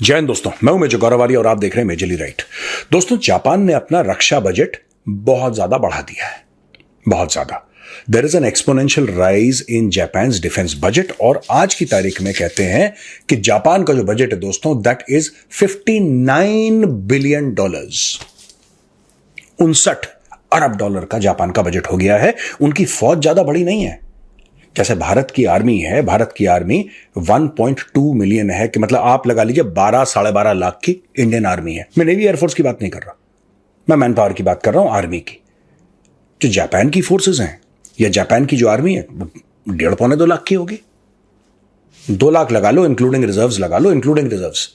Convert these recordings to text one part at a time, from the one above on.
जय हिंद दोस्तों, मैं हूं मेजर गौरवारी और आप देख रहे हैं मेजरली राइट। दोस्तों, जापान ने अपना रक्षा बजट बहुत ज्यादा बढ़ा दिया है, बहुत ज्यादा। There is an exponential rise in Japan defence budget और आज की तारीख में कहते हैं कि जापान का जो बजट है दोस्तों, that is $59 billion, 59 Arab dollar का जापान का बजट हो गया है। उनकी फौज ज्यादा बड़ी नहीं है। जैसे भारत की आर्मी है, भारत की आर्मी 1.2 मिलियन है, कि मतलब आप लगा लीजिए 12-12.5 लाख की इंडियन आर्मी है। मैं नेवी एयरफोर्स की बात नहीं कर रहा, मैं मैन पावर की बात कर रहा हूं, आर्मी की। जो जापान की फोर्सेस हैं या जापान की जो आर्मी है, 1.5-2 लाख की होगी। 2 लाख लगा लो, इंक्लूडिंग रिजर्व्स लगा लो, इंक्लूडिंग रिजर्व्स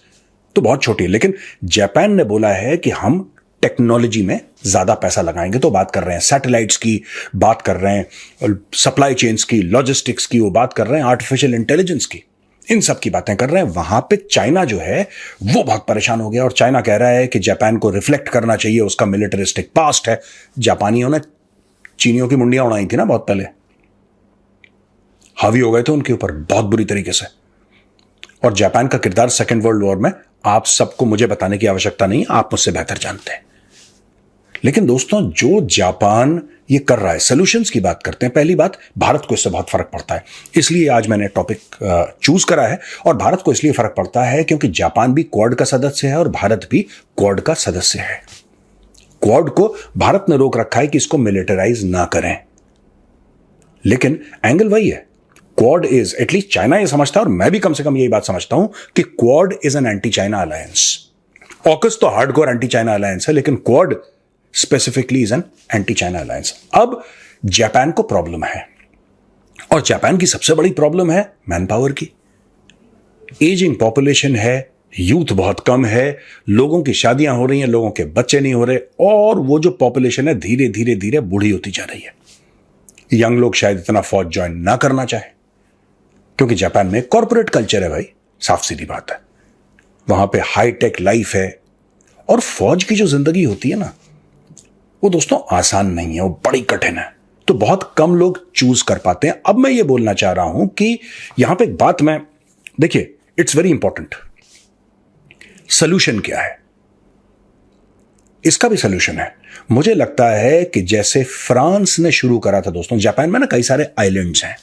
तो बहुत छोटी है। लेकिन जापान ने बोला है कि हम टेक्नोलॉजी में ज्यादा पैसा लगाएंगे। तो बात कर रहे हैं सैटेलाइट्स की, बात कर रहे हैं सप्लाई चेन्स की, लॉजिस्टिक्स की, वो बात कर रहे हैं आर्टिफिशियल इंटेलिजेंस की, इन सब की बातें कर रहे हैं। वहां पे चाइना जो है वो बहुत परेशान हो गया और चाइना कह रहा है कि जापान को रिफ्लेक्ट करना चाहिए, उसका मिलिटरिस्टिक पास्ट है। जापानियों ने चीनियों की मुंडियां उड़ाई थी ना बहुत पहले, हावी हो गए थे उनके ऊपर बहुत बुरी तरीके से। और जापान का किरदार सेकेंड वर्ल्ड वॉर में आप सबको मुझे बताने की आवश्यकता नहीं, आप मुझसे बेहतर जानते हैं। लेकिन दोस्तों, जो जापान ये कर रहा है, सॉल्यूशंस की बात करते हैं। पहली बात, भारत को इससे बहुत फर्क पड़ता है, इसलिए आज मैंने टॉपिक चूज करा है। और भारत को इसलिए फर्क पड़ता है क्योंकि जापान भी क्वाड का सदस्य है और भारत भी क्वाड का सदस्य है। क्वाड को भारत ने रोक रखा है कि इसको मिलिटराइज ना करें, लेकिन एंगल वही है। क्वाड इज, एटलीस्ट चाइना ये समझता है और मैं भी कम से कम यही बात समझता हूं कि quad is an anti China alliance. AUKUS तो हार्डकोर एंटी चाइना अलायंस है, लेकिन quad specifically is an anti China alliance. अब जापान को प्रॉब्लम है और जापान की सबसे बड़ी प्रॉब्लम है मैन पावर की। एजिंग पॉपुलेशन है, यूथ बहुत कम है, लोगों की शादियां हो रही हैं, लोगों के बच्चे नहीं हो रहे, और वो जो पॉपुलेशन है धीरे धीरे धीरे बूढ़ी होती जा रही है। यंग लोग शायद इतना फौज ज्वाइन ना करना चाहे क्योंकि जापान में कॉर्पोरेट कल्चर है भाई, साफ सीधी बात है। वहां पे हाईटेक लाइफ है और फौज की जो जिंदगी होती है ना, वो दोस्तों आसान नहीं है, वो बड़ी कठिन है। तो बहुत कम लोग चूज कर पाते हैं। अब मैं ये बोलना चाह रहा हूं कि यहां पे एक बात मैं, देखिए, इट्स वेरी इंपॉर्टेंट। सोल्यूशन क्या है? इसका भी सोल्यूशन है। मुझे लगता है कि जैसे फ्रांस ने शुरू करा था दोस्तों, जापान में ना कई सारे आइलैंड्स हैं,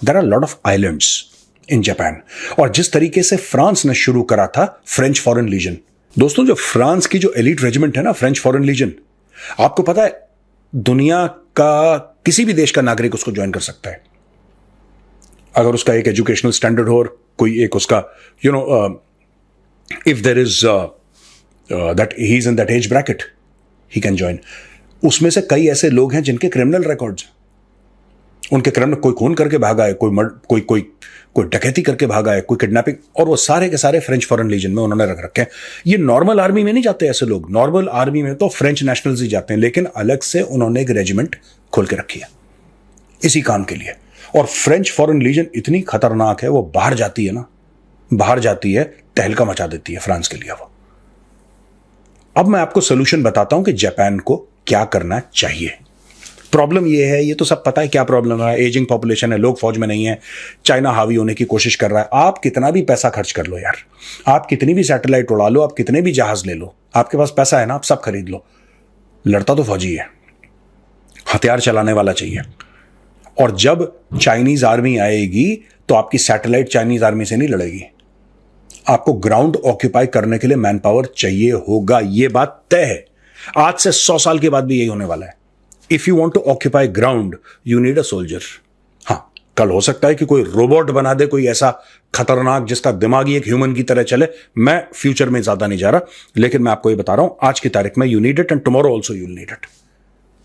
there are lot of islands in Japan. और जिस तरीके से फ्रांस ने शुरू करा था फ्रेंच फॉरेन लीजन, दोस्तों जो फ्रांस की जो एलीट रेजिमेंट है ना, फ्रेंच फॉरेन लीजन, आपको पता है दुनिया का किसी भी देश का नागरिक उसको ज्वाइन कर सकता है अगर उसका एक एजुकेशनल स्टैंडर्ड हो और कोई एक उसका if there is that he is in that age bracket, he can join. उसमें से कई ऐसे लोग हैं जिनके क्रिमिनल रिकॉर्ड्स, उनके क्रिमिनल, कोई खून करके भागा है, कोई डकैती करके भागा है, कोई किडनैपिंग, और वो सारे के सारे फ्रेंच फॉरेन लीजन में उन्होंने रख रखे हैं। ये नॉर्मल आर्मी में नहीं जाते ऐसे लोग, नॉर्मल आर्मी में तो फ्रेंच नेशनल्स ही जाते हैं, लेकिन अलग से उन्होंने एक रेजिमेंट खोल के रखी है इसी काम के लिए। और फ्रेंच फॉरेन लीजन इतनी खतरनाक है, वो बाहर जाती है ना, बाहर जाती है, तहलका मचा देती है फ्रांस के लिए वो। अब मैं आपको सोल्यूशन बताता हूं कि जापान को क्या करना चाहिए। प्रॉब्लम ये है, ये तो सब पता है क्या प्रॉब्लम है, एजिंग पॉपुलेशन है, लोग फौज में नहीं है, चाइना हावी होने की कोशिश कर रहा है। आप कितना भी पैसा खर्च कर लो यार, आप कितनी भी सैटेलाइट उड़ा लो, आप कितने भी जहाज ले लो, आपके पास पैसा है ना, आप सब खरीद लो, लड़ता तो फौजी है, हथियार चलाने वाला चाहिए। और जब चाइनीज आर्मी आएगी तो आपकी सैटेलाइट चाइनीज आर्मी से नहीं लड़ेगी, आपको ग्राउंड ऑक्यूपाई करने के लिए मैन पावर चाहिए होगा। यह बात तय है, आज से 100 साल के बाद भी यही होने वाला है। If you want to occupy ground, you need a soldier. हाँ, कल हो सकता है कि कोई रोबोट बना दे, कोई ऐसा खतरनाक जिसका दिमाग ही एक ह्यूमन की तरह चले। मैं फ्यूचर में ज्यादा नहीं जा रहा, लेकिन मैं आपको ये बता रहा हूं आज की तारीख में you need it and tomorrow also you need it.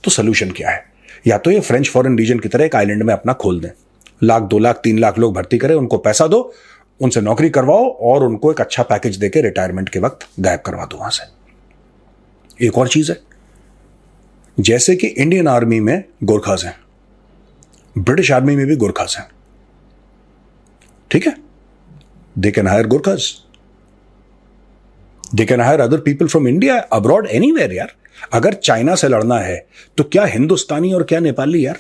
तो सोल्यूशन क्या है? या तो ये फ्रेंच फॉरेन रीजन की तरह एक आइलैंड में अपना खोल दें, 1 लाख 2 लाख 3 लाख लोग भर्ती करें, उनको पैसा दो, उनसे नौकरी करवाओ और उनको एक अच्छा पैकेज देके रिटायरमेंट के वक्त गायब करवा दो वहां से। एक और चीज है, जैसे कि इंडियन आर्मी में गोरखास हैं, ब्रिटिश आर्मी में भी गोरखास हैं, ठीक है? They can hire Gorkhas, they can hire other people from India, abroad, anywhere यार। अगर चाइना से लड़ना है तो क्या हिंदुस्तानी और क्या नेपाली यार,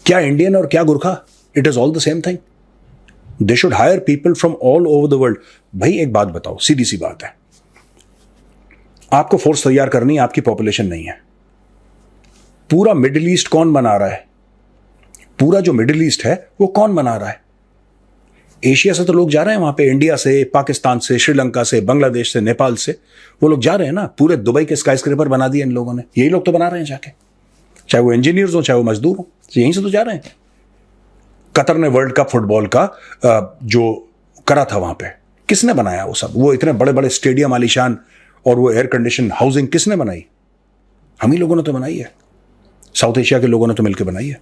क्या इंडियन और क्या Gorkha, it is all the same thing. They should hire people from all over the world. भाई एक बात बताओ, सीधी सी बात है, आपको फोर्स तैयार करनी है, आपकी पॉपुलेशन नहीं है। पूरा मिडिल ईस्ट कौन बना रहा है? पूरा जो मिडिल ईस्ट है वो कौन बना रहा है? एशिया से तो लोग जा रहे हैं वहां पे, इंडिया से, पाकिस्तान से, श्रीलंका से, बांग्लादेश से, नेपाल से, वो लोग जा रहे हैं ना। पूरे दुबई के स्काईस्क्रेपर बना दिए इन लोगों ने, यही लोग तो बना रहे हैं जाके, चाहे वो इंजीनियर्स हो चाहे वो मजदूर हो, यहीं से तो जा रहे हैं। कतर ने वर्ल्ड कप फुटबॉल का जो करा था वहां पे, किसने बनाया वो सब? वो इतने बड़े बड़े स्टेडियम आलीशान और वो एयर कंडीशन हाउसिंग किसने बनाई? हम ही लोगों ने तो बनाई है, साउथ एशिया के लोगों ने तो मिलकर बनाई है।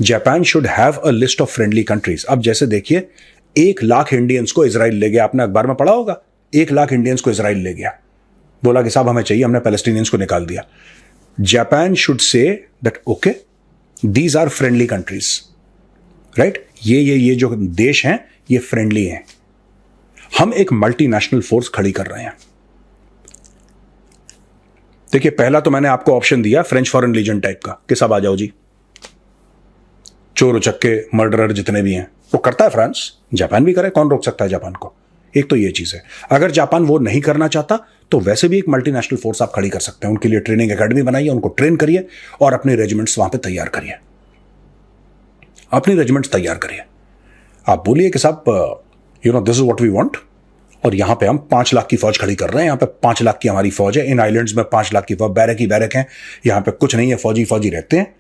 Japan should have a list of friendly countries. अब जैसे देखिए, 1 लाख इंडियंस को इजराइल ले गया, आपने अखबार में पढ़ा होगा, 1 लाख इंडियंस को इजराइल ले गया, बोला कि साहब हमें चाहिए, हमने पैलेस्टीनियंस को निकाल दिया। Japan should say that okay, these are friendly countries, right? ये जो देश हैं ये फ्रेंडली हैं, हम एक मल्टीनेशनल फोर्स खड़ी कर रहे हैं। देखिए, पहला तो मैंने आपको ऑप्शन दिया फ्रेंच फॉरेन लीजन टाइप का कि सब आ जाओ जी, चोर उचक्के मर्डरर जितने भी हैं, वो करता है फ्रांस, जापान भी करे, कौन रोक सकता है जापान को? एक तो ये चीज है। अगर जापान वो नहीं करना चाहता तो वैसे भी एक मल्टीनेशनल फोर्स आप खड़ी कर सकते हैं, उनके लिए ट्रेनिंग एकेडमी बनाइए, उनको ट्रेन करिए और अपने रेजिमेंट्स वहां पे तैयार करिए, अपनी रेजिमेंट्स तैयार करिए। आप बोलिए कि साहब this is what we want, और यहां पे हम 5 लाख की फौज खड़ी कर रहे हैं, यहां पे 5 लाख की हमारी फौज है, इन आइलैंड्स में 5 लाख की फौज, बैरक ही बैरक है, यहां पे कुछ नहीं है, फौजी रहते हैं,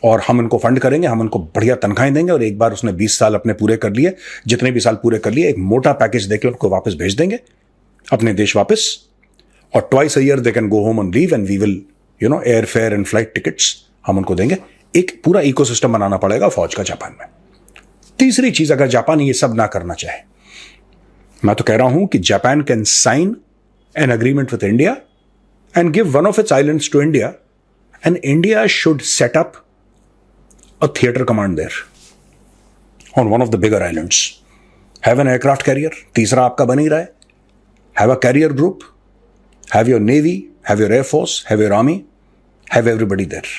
और हम इनको फंड करेंगे, हम उनको बढ़िया तनख्वाहें देंगे, और एक बार उसने 20 साल अपने पूरे कर लिए, जितने भी साल पूरे कर लिए, एक मोटा पैकेज देके उनको वापस भेज देंगे अपने देश वापस, और twice a year they can go home on leave and we will air fare and flight tickets हम उनको देंगे। एक पूरा इकोसिस्टम बनाना पड़ेगा फौज का जापान में। तीसरी चीज, अगर जापान ये सब ना करना चाहे, मैं तो कह रहा हूं कि Japan can sign an agreement with India and give one of its islands to India, and India should set up a theater command there on one of the bigger islands. Have an aircraft carrier, तीसरा आपका बन ही रहा है, have a carrier group, have your navy, have your air force, have your army, have everybody there.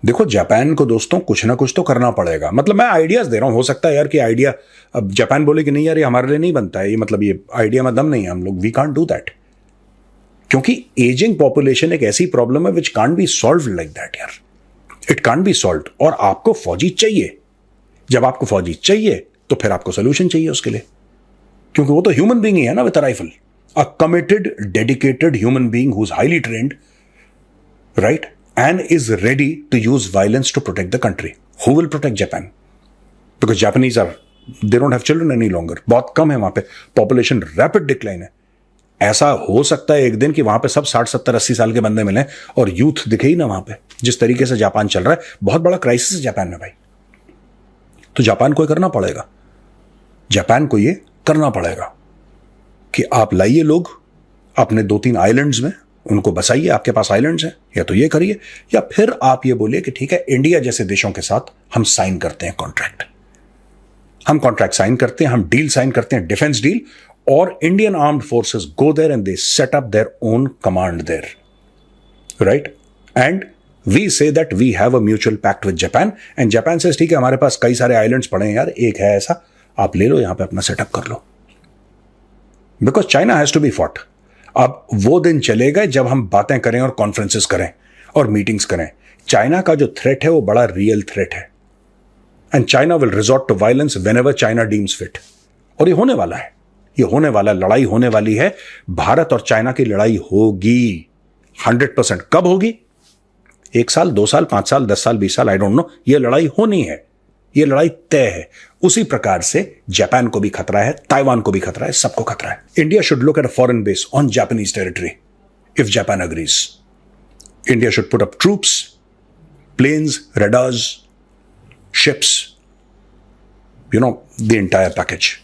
देखो, Japan को दोस्तों कुछ ना कुछ तो करना पड़ेगा। मतलब मैं आइडियाज दे रहा हूं, हो सकता है यार कि आइडिया, अब जापान बोले कि नहीं यार ये हमारे लिए नहीं बनता है, ये मतलब ये आइडिया में दम नहीं है, हम लोग वी कांट डू दैट, क्योंकि एजिंग पॉपुलेशन एक ऐसी प्रॉब्लम है which can't be solve like that यार, इट कांट बी सॉल्व। और आपको फौजी चाहिए, जब आपको फौजी चाहिए तो फिर आपको सोल्यूशन चाहिए उसके लिए, क्योंकि वो तो ह्यूमन बीइंग ही है ना with a rifle, a committed dedicated human being who is highly trained, right, and is ready to use violence to protect the country. Who will protect Japan? Because Japanese are, they don't have children any longer, बहुत कम है वहां पे, population rapid decline है। ऐसा हो सकता है एक दिन कि वहां पे सब 60, 70, 80 साल के बंदे मिले और यूथ दिखे ही ना वहां पे, जिस तरीके से जापान चल रहा है। बहुत बड़ा क्राइसिस है जापान में भाई, तो जापान को करना पड़ेगा, जापान को ये करना पड़ेगा कि आप लाइए लोग अपने 2-3 आइलैंड्स में, उनको बसाइए, आपके पास आइलैंड्स हैं, या तो ये करिए, या फिर आप ये बोलिए कि ठीक है, इंडिया जैसे देशों के साथ हम साइन करते हैं कॉन्ट्रैक्ट, हम कॉन्ट्रैक्ट साइन करते हैं, हम डील साइन करते हैं, defence deal, or Indian armed forces go there and they set up their own command there, right? And we say that we have a mutual pact with Japan, and Japan says ठीक है, हमारे पास कई सारे islands पड़े हैं यार, एक है ऐसा, आप ले लो, यहां पे अपना सेटअप कर लो, because China has to be fought. अब वो दिन चले गए जब हम बातें करें और कॉन्फ्रेंसेस करें और मीटिंग्स करें। चाइना का जो थ्रेट है वो बड़ा रियल थ्रेट है, and China will resort to violence whenever China deems fit, और ये होने वाला है, ये होने वाला, लड़ाई होने वाली है, भारत और चाइना की लड़ाई होगी 100%। कब होगी? 1 साल, 2 साल, 5 साल, 10 साल, 20 साल, आई डोंट नो, ये लड़ाई होनी है, ये लड़ाई तय है। उसी प्रकार से जापान को भी खतरा है, ताइवान को भी खतरा है, सबको खतरा है। India should look at a foreign base on Japanese territory if Japan agrees. India should put up troops, planes, radars, ships, the entire package.